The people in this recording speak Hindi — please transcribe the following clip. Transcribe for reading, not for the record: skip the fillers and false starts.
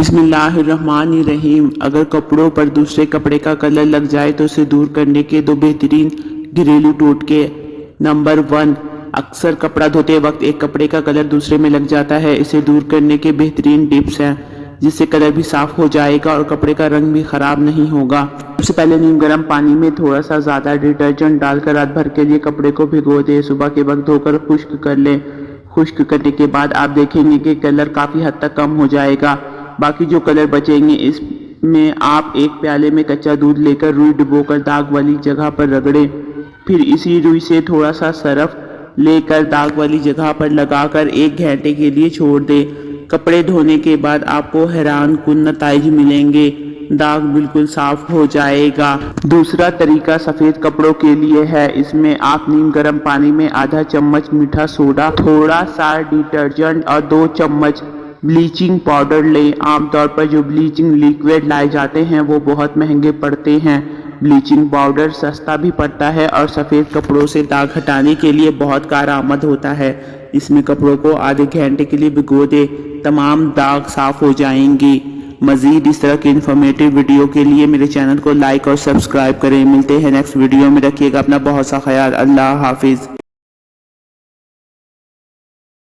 बिस्मिल्लाहिर्रहमानिर्रहीम। अगर कपड़ों पर दूसरे कपड़े का कलर लग जाए तो उसे दूर करने के दो बेहतरीन घरेलू टोटके। नंबर 1, अक्सर कपड़ा धोते वक्त एक कपड़े का कलर दूसरे में लग जाता है। इसे दूर करने के बेहतरीन टिप्स हैं जिससे कलर भी साफ हो जाएगा और कपड़े का रंग भी खराब नहीं होगा। सबसे पहले नीम गर्म पानी में थोड़ा सा ज़्यादा डिटर्जेंट डालकर रात भर के लिए कपड़े को भिगो दें। सुबह के वक्त धोकर खुश्क कर लें। खुश्क करने के बाद आप देखेंगे कि कलर काफ़ी हद तक कम हो जाएगा। बाकी जो कलर बचेंगे इसमें आप एक प्याले में कच्चा दूध लेकर रुई डुबोकर दाग वाली जगह पर रगड़ें। फिर इसी रुई से थोड़ा सा सरफ लेकर दाग वाली जगह पर लगाकर 1 घंटे के लिए छोड़ दें। कपड़े धोने के बाद आपको हैरान कुन नताइज मिलेंगे। दाग बिल्कुल साफ हो जाएगा। दूसरा तरीका सफ़ेद कपड़ों के लिए है। इसमें आप नीम गर्म पानी में आधा चम्मच मीठा सोडा, थोड़ा सा डिटर्जेंट और 2 चम्मच ब्लीचिंग पाउडर लें। आमतौर पर जो ब्लीचिंग लिक्विड लाए जाते हैं वो बहुत महंगे पड़ते हैं। ब्लीचिंग पाउडर सस्ता भी पड़ता है और सफ़ेद कपड़ों से दाग हटाने के लिए बहुत कारआमद होता है। इसमें कपड़ों को आधे घंटे के लिए भिगो दें, तमाम दाग साफ हो जाएंगी। मज़ीद इस तरह की इन्फॉर्मेटिव वीडियो के लिए मेरे चैनल को लाइक और सब्सक्राइब करें। मिलते हैं नेक्स्ट वीडियो में। रखिएगा अपना बहुत सा ख्याल। अल्लाह हाफिज़।